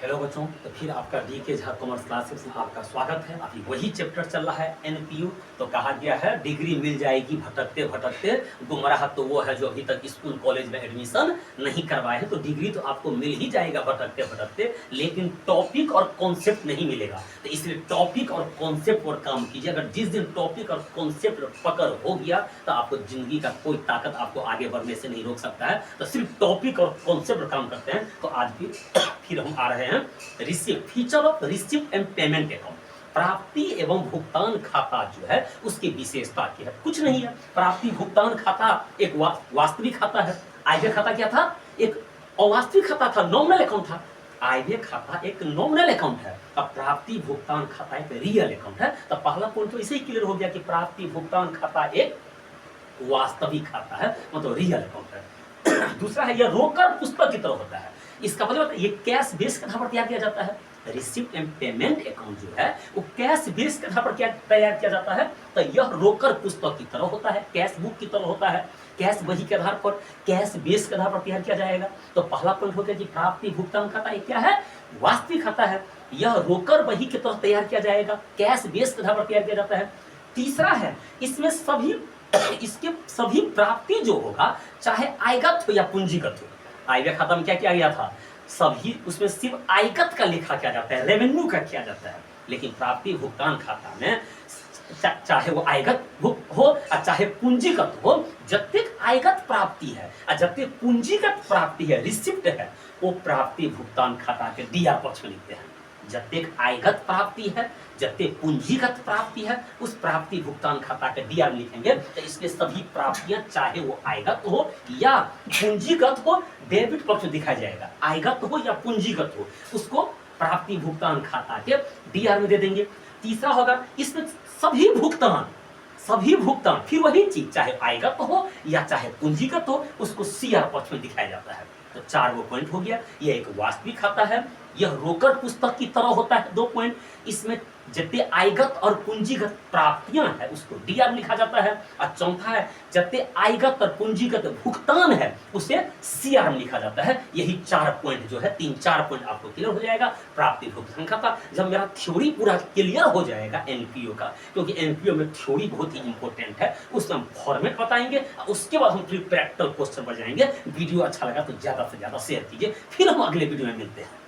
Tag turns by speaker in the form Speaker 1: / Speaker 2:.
Speaker 1: Hello बच्चों, तो फिर आपका डीके झा कॉमर्स क्लासेस में आपका स्वागत है। अभी वही चैप्टर चल रहा है एनपीयू। तो कहा गया है डिग्री मिल जाएगी भटकते भटकते, गुमराह तो वो है जो अभी तक स्कूल कॉलेज में एडमिशन नहीं करवाए हैं। तो डिग्री तो आपको मिल ही जाएगा भटकते भटकते, लेकिन टॉपिक और कॉन्सेप्ट नहीं मिलेगा। तो इसलिए टॉपिक और कॉन्सेप्ट पर काम कीजिए। अगर जिस दिन टॉपिक और कॉन्सेप्ट पकड़ हो गया तो आपको जिंदगी का कोई ताकत आपको आगे बढ़ने से नहीं रोक सकता है। तो सिर्फ टॉपिक और कॉन्सेप्ट पर काम करते हैं। तो आज भी फिर हम आ रहे हैं receipt, feature of receipt and payment account. प्राप्ति एवं भुगतान खाता जो है उसकी विशेषता क्या है? कुछ नहीं है। प्राप्ति भुगतान खाता एक वास्तविक खाता है। आयव्यय खाता क्या था? एक अवास्तविक खाता था, नॉमिनल अकाउंट था। आयव्यय खाता एक नॉमिनल अकाउंट है। अब प्राप्ति भुगतान खाता एक रियल अकाउंट है। तो पहला पॉइंट तो इसे ही क्लियर हो गया कि प्राप्ति भुगतान खाता एक वास्तविक खाता है, मतलब रियल अकाउंट है। दूसरा है यह रोकड़ पुस्तक की तरह होता है। इसका मतलब ये कैश बेस के आधार पर तैयार किया जाता है। रिसिप्ट एंड पेमेंट अकाउंट जो है वो कैश बेस के आधार पर क्या तैयार किया जाता है? तो यह रोकड़ पुस्तक की तरह होता है, कैश बुक की तरह होता है। कैश बही के आधार पर, कैश बेस के आधार पर तैयार किया जाएगा। तो पहला पॉइंट हो गया कि प्राप्ति भुगतान खाता ये क्या है? वास्तविक खाता है। यह रोकड़ बही की तरह तैयार किया जाएगा, कैश बेस के आधार पर तैयार किया जाता है। तीसरा है इसमें इसके सभी प्राप्ति जो होगा, चाहे आयगत हो या पूंजीगत हो। आयव्यय खाता में क्या किया गया था? सभी उसमें सिर्फ आयगत का लिखा किया जाता है, रेवेन्यू का किया जाता है। लेकिन प्राप्ति भुगतान खाता में चाहे वो आयगत हो और चाहे पूंजीगत हो, जब तक आयगत प्राप्ति है और जब तक पूंजीगत प्राप्ति है, रिसिप्ट है, वो प्राप्ति भुगतान खाता के डीआर पक्ष में लिखते हैं। जब तक आयगत प्राप्ति है, जब तक पूंजीगत प्राप्ति है, उस प्राप्ति भुगतान खाता के डीआर लिखेंगे। तो इसके सभी प्राप्तियां चाहे वो आयगत हो या पूंजीगत हो, डेबिट पक्ष में दिखाया जाएगा। आयगत हो या पूंजीगत हो, उसको प्राप्ति भुगतान खाता के डीआर में दे देंगे। तीसरा होगा इसमें सभी भुगतान फिर वही चीज, चाहे आयगत हो या चाहे पूंजीगत हो, उसको सीआर पक्ष में दिखाया जाता है। तो 4 वो पॉइंट हो गया। यह एक वास्तविक खाता है, यह रोकड़ पुस्तक की तरह होता है। 2 पॉइंट, इसमें जितने आयगत और पूंजीगत प्राप्तियां है उसको डीआर लिखा जाता है। और चौथा है जितने आयगत और पूंजीगत भुगतान है उसे सीआर में लिखा जाता है। यही 4 पॉइंट जो है, 3-4 पॉइंट आपको क्लियर हो जाएगा प्राप्ति भुगतान खाता। जब मेरा थ्योरी पूरा क्लियर हो जाएगा एनपीओ का, क्योंकि एनपीओ में थ्योरी बहुत ही इंपॉर्टेंट है, उसमें हम फॉर्मेट बताएंगे, उसके बाद हम फिर प्रैक्टिकल क्वेश्चन पर जाएंगे। वीडियो अच्छा लगा तो ज्यादा से ज्यादा शेयर कीजिए। फिर हम अगले वीडियो में मिलते हैं।